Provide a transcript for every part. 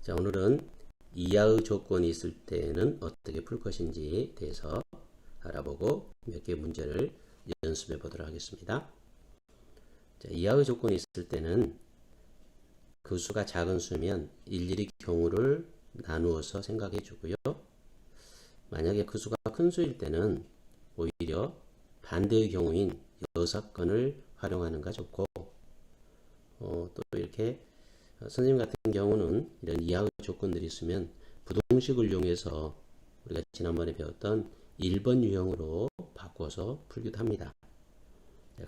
자, 오늘은 이하의 조건이 있을 때는 어떻게 풀 것인지에 대해서 알아보고 몇 개의 문제를 연습해 보도록 하겠습니다. 자, 이하의 조건이 있을 때는 그 수가 작은 수면 일일이 경우를 나누어서 생각해 주고요. 만약에 그 수가 큰 수일 때는 오히려 반대의 경우인 여사건을 활용하는 게 좋고, 또 이렇게 선생님 같은 경우는 이런 이하의 조건들이 있으면 부동식을 이용해서 우리가 지난번에 배웠던 1번 유형으로 바꿔서 풀기도 합니다.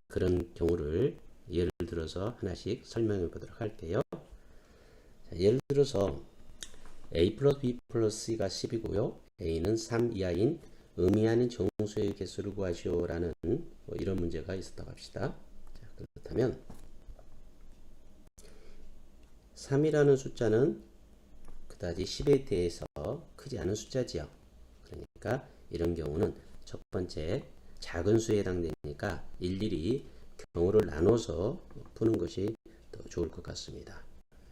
그런 경우를 예를 들어서 하나씩 설명해 보도록 할게요. 자, 예를 들어서 a 플러스 b 플러스 c가 10이고요. a는 3 이하인 의미 아닌 정수의 개수를 구하시오 라는 이런 문제가 있었다고 합시다. 자, 그렇다면 3이라는 숫자는 그다지 10에 대해서 크지 않은 숫자지요. 그러니까 이런 경우는 첫 번째 작은 수에 해당되니까 일일이 경우를 나눠서 푸는 것이 더 좋을 것 같습니다.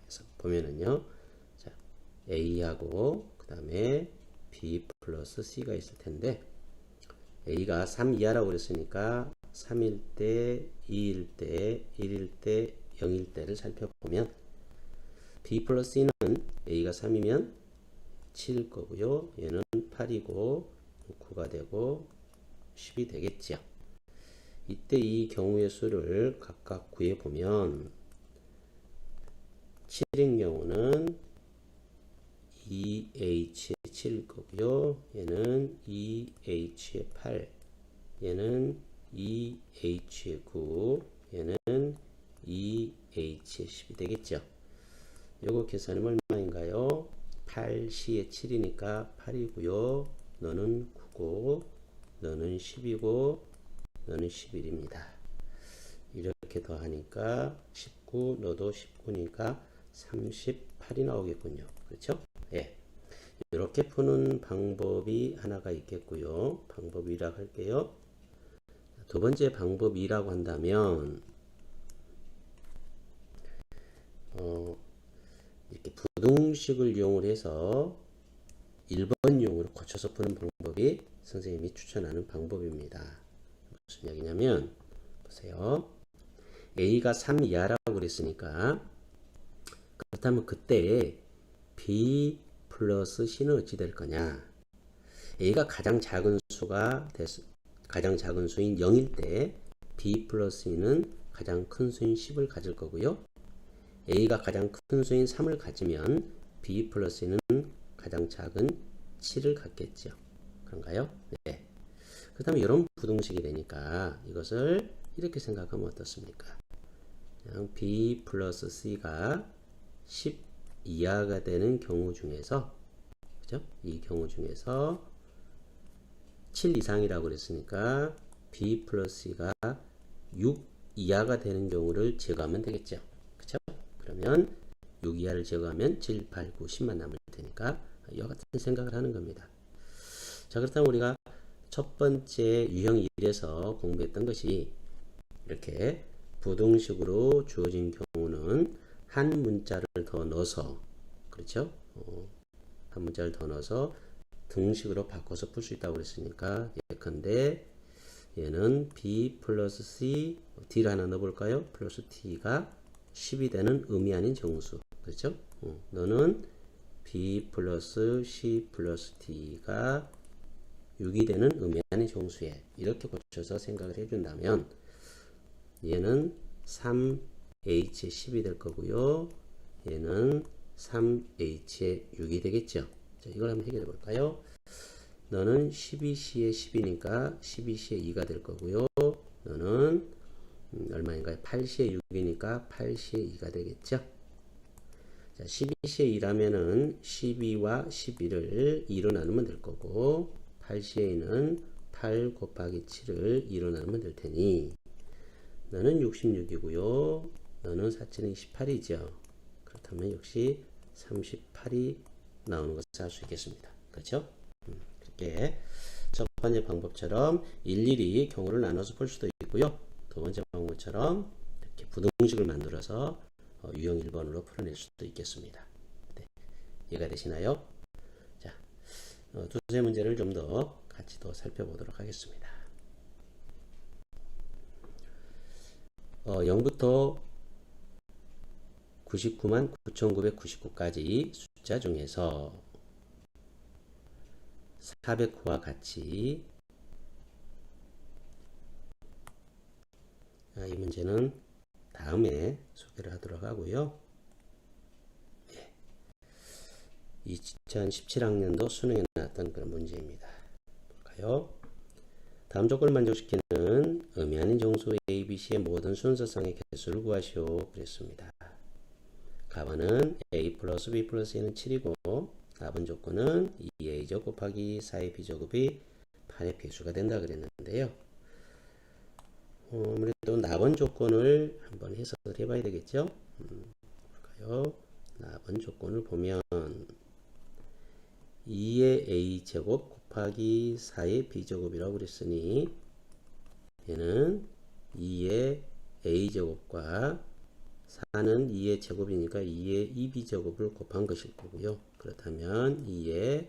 그래서 보면은요, 자, A하고 그 다음에 B 플러스 C가 있을 텐데, A가 3 이하라고 그랬으니까 3일 때, 2일 때, 1일 때, 0일 때를 살펴보면 B 플러스 C는 A가 3이면 7일 거고요. 얘는 8이고 9가 되고 10이 되겠죠. 이때 이 경우의 수를 각각 구해보면 7인 경우는 2H의 7일 거고요. 얘는 2H의 8, 얘는 2H의 9, 얘는 2H의 10이 되겠죠. 요거 계산하면 얼마인가요? 8C의 7이니까 8이고요. 너는 9고 너는 10이고 너는 11입니다. 이렇게 더하니까 19, 너도 19니까 38이 나오겠군요. 그렇죠? 예. 이렇게 푸는 방법이 하나가 있겠고요. 방법 2라고 할게요. 두 번째 방법 2라고 한다면 이렇게 부등식을 이용을 해서 1번용으로 고쳐서 푸는 방법이 선생님이 추천하는 방법입니다. 무슨 이야기냐면, 보세요. A가 3 이하라고 그랬으니까, 그렇다면 그때 B 플러스 C는 어찌 될 거냐? A가 가장 작은 수가 가장 작은 수인 0일 때 B 플러스 C는 가장 큰 수인 10을 가질 거고요. A가 가장 큰 수인 3을 가지면 B 플러스 C는 가장 작은 7을 갖겠죠. 그런가요? 네. 그 다음에 이런 부등식이 되니까 이것을 이렇게 생각하면 어떻습니까? 그냥 B 플러스 C가 10 이하가 되는 경우 중에서, 그죠? 이 경우 중에서 7 이상이라고 그랬으니까 B 플러스 C가 6 이하가 되는 경우를 제거하면 되겠죠. 그죠? 그러면 6 이하를 제거하면 7, 8, 9, 10만 남을 테니까 이와 같은 생각을 하는 겁니다. 자, 그렇다면 우리가 첫 번째 유형 1에서 공부했던 것이 이렇게 부등식으로 주어진 경우는 한 문자를 더 넣어서, 그렇죠? 한 문자를 더 넣어서 등식으로 바꿔서 풀 수 있다고 그랬으니까, 예컨대 얘는 B 플러스 C, D를 하나 넣어볼까요? 플러스 T가 10이 되는 의미 아닌 정수, 그렇죠? 너는 B 플러스 C 플러스 D가 6이 되는 의미 아닌 정수에, 이렇게 고쳐서 생각을 해준다면 얘는 3H의 10이 될 거고요. 얘는 3H의 6이 되겠죠. 자, 이걸 한번 해결해 볼까요? 너는 12C의 10이니까 12C의 2가 될 거고요. 너는 얼마인가요? 8C의 6이니까 8C의 2가 되겠죠. 자, 12C의 2라면은 12와 11을 2로 나누면 될 거고, 8C의 2는 8 곱하기 7을 2로 나누면 될 테니, 너는 66이고요. 너는 4는 28이죠. 그렇다면 역시 38이 나오는 것을 알 수 있겠습니다. 그렇죠? 이렇게 첫 번째 방법처럼 일일이 경우를 나눠서 풀 수도 있고요. 두 번째 방법처럼 이렇게 부등식을 만들어서 유형 1번으로 풀어낼 수도 있겠습니다. 네. 이해가 되시나요? 자, 두세 문제를 좀 더 같이 더 살펴보도록 하겠습니다. 0부터 99만 9,999까지 숫자 중에서 409와 같이 이 문제는 다음에 소개를 하도록 하고요. 2017학년도 수능에 나왔던 그런 문제입니다. 볼까요? 다음 조건을 만족시키는 의미 아닌 정수 A, B, C의 모든 순서상의 개수를 구하시오. 그랬습니다. 가번은 A 플러스 B 플러스 A는 7이고 4번 조건은 2A제곱 곱하기 4의 B제곱이 8의 배수가 된다 그랬는데요. 아무래도 나번 조건을 한번 해석을 해봐야 되겠죠? 볼까요? 나번 조건을 보면 2의 A제곱 곱하기 4의 B제곱이라고 그랬으니 얘는 2의 A제곱과 4는 2의 제곱이니까 2의 2B제곱을 곱한 것일 거고요. 그렇다면 2의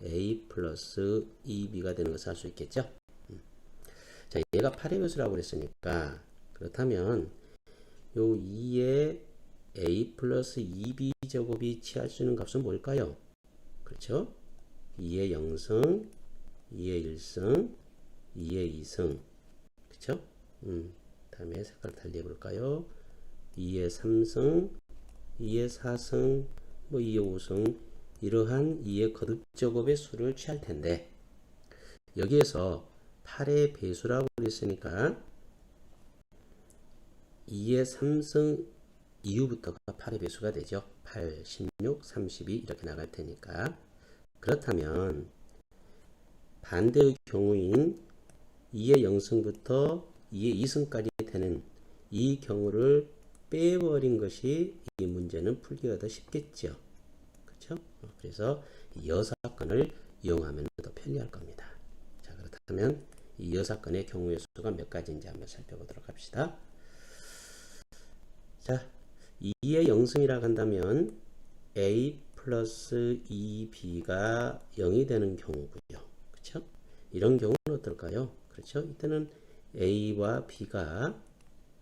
A 플러스 2B가 되는 것을 알 수 있겠죠? 자, 얘가 8의 배수라고 그랬으니까 그렇다면 요 2의 A 플러스 2B제곱이 취할 수 있는 값은 뭘까요? 그렇죠? 2의 0승, 2의 1승, 2의 2승. 그렇죠? 다음에 색깔 달리 해볼까요? 2의 3승, 2의 4승, 뭐 2의 5승 이러한 2의 거듭제곱의 수를 취할 텐데 여기에서 8의 배수라고 그랬으니까 2의 3승 이후부터가 8의 배수가 되죠. 8, 16, 32 이렇게 나갈 테니까 그렇다면 반대의 경우인 2의 0승부터 2의 2승까지 되는 이 경우를 빼버린 것이 이 문제는 풀기가 더 쉽겠죠. 그렇죠? 그래서 이 여사건을 이용하면 더 편리할 겁니다. 자, 그렇다면 이 여사건의 경우의 수가 몇 가지인지 한번 살펴보도록 합시다. 자, 2의 0승이라고 한다면 A 플러스 2B가 0이 되는 경우고요. 그렇죠? 이런 경우는 어떨까요? 그렇죠? 이때는 A와 B가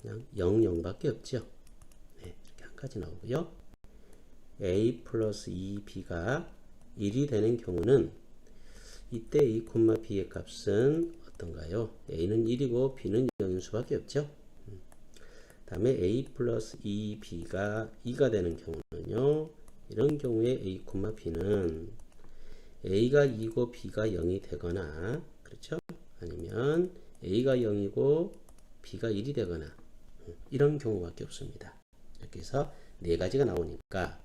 그냥 0, 0밖에 없죠. 네, 이렇게 한 가지 나오고요. A 플러스 2B가 1이 되는 경우는 이때 A, B의 값은 어떤가요? A는 1이고 B는 0인 수밖에 없죠. 다음에 A 플러스 2B가 2가 되는 경우는요. 이런 경우에 A, B는 A가 2고 B가 0이 되거나 그렇죠? 아니면 A가 0이고 B가 1이 되거나 이런 경우밖에 없습니다. 이렇게 해서 네 가지가 나오니까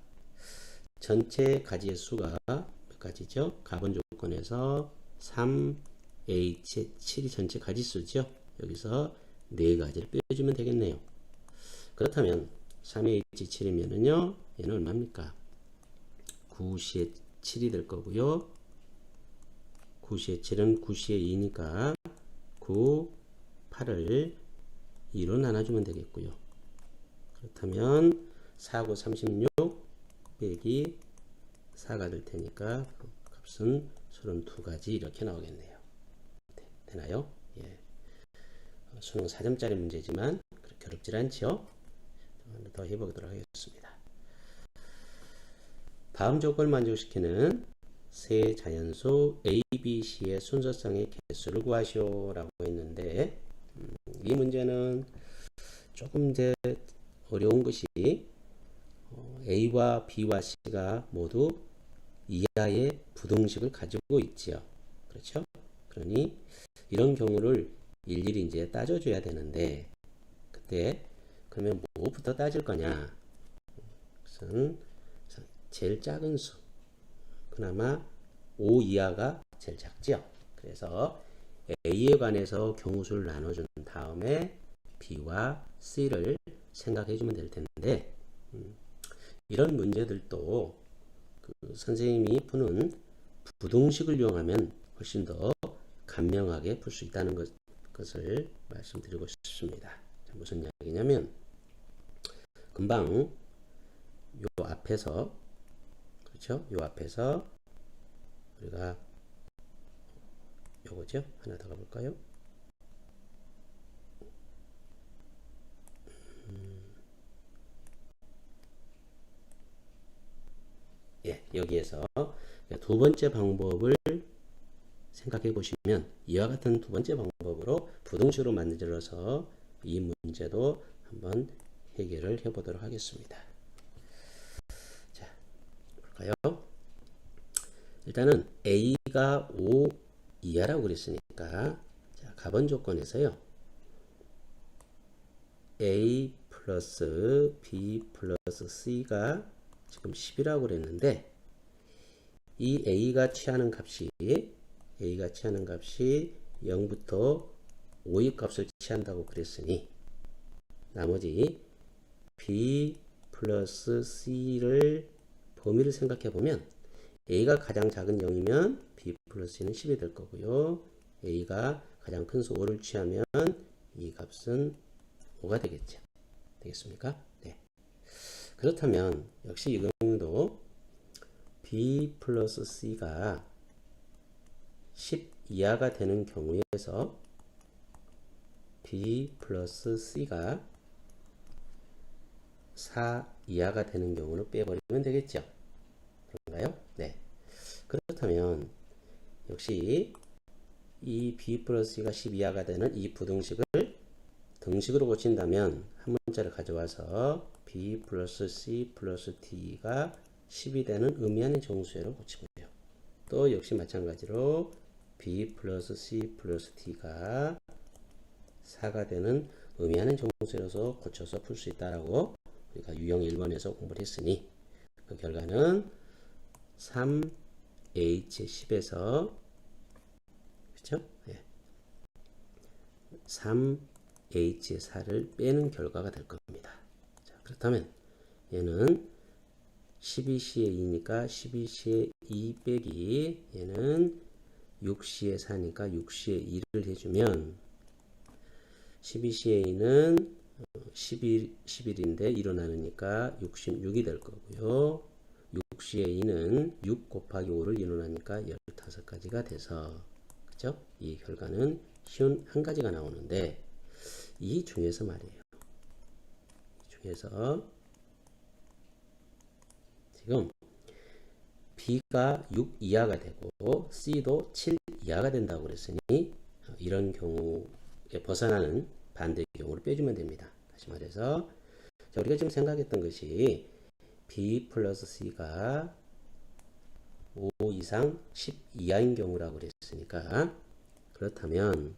전체 가지의 수가 몇 가지죠? 가번 조건에서 3, H, 7이 전체 가지수죠. 여기서 네 가지를 빼주면 되겠네요. 그렇다면 3H7이면은요, 얘는 얼마입니까? 9C의 7이 될 거고요. 9C의 7은 9C의 2니까 9, 8을 2로 나눠주면 되겠고요. 그렇다면 4, 9, 36 빼기 4가 될 테니까 값은 32가지 이렇게 나오겠네요. 되나요? 예. 수능 4점짜리 문제지만 그렇게 어렵질 않죠? 하나 더 해보도록 하겠습니다. 다음 조건을 만족시키는 세 자연수 A, B, C의 순서상의 개수를 구하시오 라고 했는데 이 문제는 조금 이제 어려운 것이 A와 B와 C가 모두 이하의 부등식을 가지고 있지요. 그렇죠? 그러니 이런 경우를 일일이 이제 따져줘야 되는데 그때 그러면 뭐부터 따질 거냐? 그것은 제일 작은 수. 그나마 5 이하가 제일 작지요. 그래서 A에 관해서 경우수를 나눠준 다음에 B와 C를 생각해주면 될 텐데 이런 문제들도 그 선생님이 푸는 부등식을 이용하면 훨씬 더 간명하게 풀 수 있다는 것을 말씀드리고 싶습니다. 자, 무슨 이야기냐면 금방 요 앞에서 그렇죠? 요 앞에서 우리가 요거죠? 하나 더 가볼까요? 예, 여기에서 두 번째 방법을 생각해 보시면 이와 같은 두 번째 방법으로 부등식으로 만들어서 이 문제도 한번 해결을 해 보도록 하겠습니다. 자, 볼까요? 일단은 A가 5 이하라고 그랬으니까 자, 가번 조건에서요. A 플러스 B 플러스 C가 지금 10이라고 그랬는데 이 A가 취하는 값이 0부터 5의 값을 취한다고 그랬으니 나머지 B 플러스 C를 범위를 생각해 보면 A가 가장 작은 0이면 B 플러스 C는 10이 될 거고요. A가 가장 큰 수 5를 취하면 이 값은 5가 되겠죠. 되겠습니까? 네. 그렇다면 역시 이 경우도 B 플러스 C가 10 이하가 되는 경우에서 B 플러스 C가 4 이하가 되는 경우는 빼버리면 되겠죠. 그런가요? 네. 그렇다면 역시 이 B 플러스 C가 10 이하가 되는 이 부등식을 등식으로 고친다면 한 문자를 가져와서 B 플러스 C 플러스 D가 10이 되는 의미하는 정수회로 고치고요. 또 역시 마찬가지로 B 플러스 C 플러스 D가 4가 되는 의미하는 정수회로서 고쳐서 풀 수 있다라고 우리가 유형 1번에서 공부를 했으니 그 결과는 3H10에서 그렇죠? 네. 3H4를 빼는 결과가 될 겁니다. 자, 그렇다면 얘는 12C의 2니까 12C의 2 빼기 얘는 6C의 4니까 6C의 2를 해주면 12C의 2는 11인데 2로 나누니까 66이 될 거고요. 6C의 2는 6 곱하기 5를 2로 나누니까 15가지가 돼서 그죠? 이 결과는 쉬운 한 가지가 나오는데 이 중에서 말이에요. 이 중에서 지금 B가 6 이하가 되고 C도 7 이하가 된다고 그랬으니 이런 경우에 벗어나는 반대 경우를 빼주면 됩니다. 다시 말해서 자, 우리가 지금 생각했던 것이 B 플러스 C가 5 이상 10 이하인 경우라고 그랬으니까 그렇다면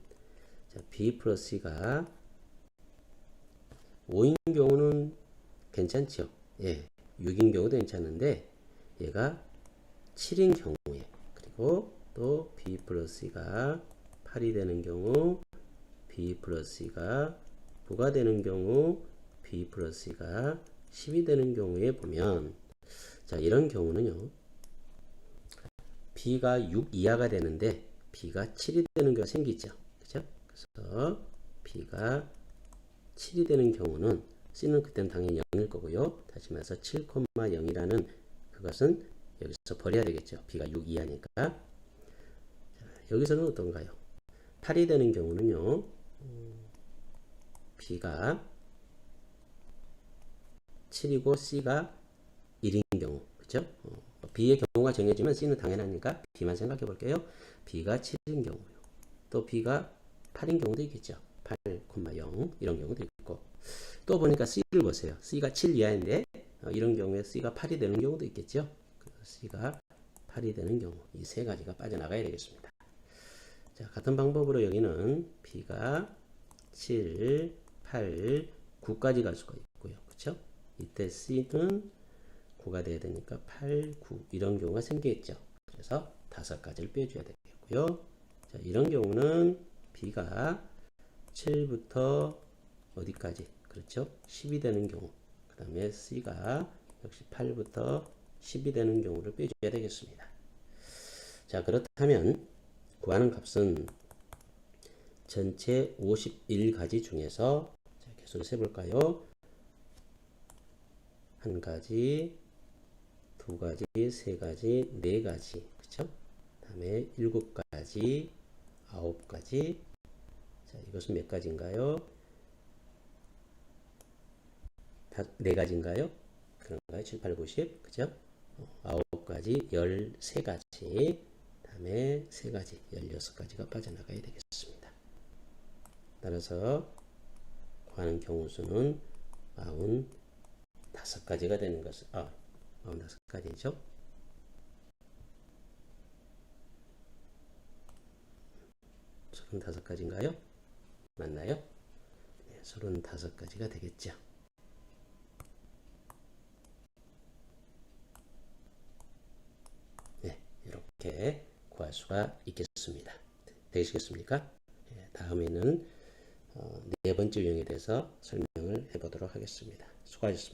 자, B 플러스 C가 5인 경우는 괜찮죠. 예, 6인 경우도 괜찮은데 얘가 7인 경우에 그리고 또 B 플러스 C가 8이 되는 경우 B 플러스 C가 9가 되는 경우 B 플러스 C가 10이 되는 경우에 보면 자 이런 경우는요 B가 6 이하가 되는데 B가 7이 되는 경우가 생기죠. 그죠? 그래서 B가 7이 되는 경우는 C는 그때는 당연히 0일 거고요. 다시 말해서 7,0이라는 그것은 여기서 버려야 되겠죠. B가 6 이하니까. 자, 여기서는 어떤가요? 8이 되는 경우는요. B가 7이고 C가 1인 경우. 그죠? B의 경우가 정해지면 C는 당연하니까 B만 생각해 볼게요. B가 7인 경우요. 또 B가 8인 경우도 있겠죠. 8,0 이런 경우도 있고 또 보니까 C를 보세요. C가 7 이하인데 이런 경우에 C가 8이 되는 경우도 있겠죠. 그래서 C가 8이 되는 경우 이 세 가지가 빠져나가야 되겠습니다. 자, 같은 방법으로 여기는 B가 7, 8, 9까지 갈 수가 있고요. 그렇죠? 이때 C는 9가 돼야 되니까 8, 9 이런 경우가 생기겠죠. 그래서 5가지를 빼줘야 되겠고요. 자, 이런 경우는 B가 7부터 어디까지? 그렇죠? 10이 되는 경우. 그 다음에 C가 역시 8부터 10이 되는 경우를 빼줘야 되겠습니다. 자, 그렇다면 구하는 값은 전체 51가지 중에서 자, 개수를 세볼까요? 한 가지, 2가지, 3가지, 4가지, 그쵸? 다음에 7가지, 9가지. 자, 이것은 몇 가지인가요? 4가지인가요? 그런가요? 7, 8, 9, 10, 그죠? 9가지, 13가지, 다음에 3가지, 16가지가 빠져나가야 되겠습니다. 따라서 구하는 경우수는 45가지가 되는 것은, 45가지죠. 35가지인가요? 맞나요? 네, 35가지가 되겠죠. 네, 이렇게 구할 수가 있겠습니다. 되시겠습니까? 네, 다음에는 네 번째 유형에 대해서 설명을 해보도록 하겠습니다. 수고하셨습니다.